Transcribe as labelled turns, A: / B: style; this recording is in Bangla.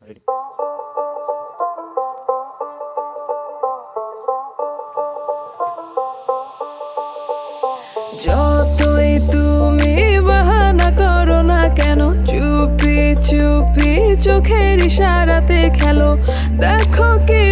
A: রেডি।
B: যতই তুমি বাহানা করো না কেন, চুপি চুপি চোখের ইশারাতে খেলো, দেখো কি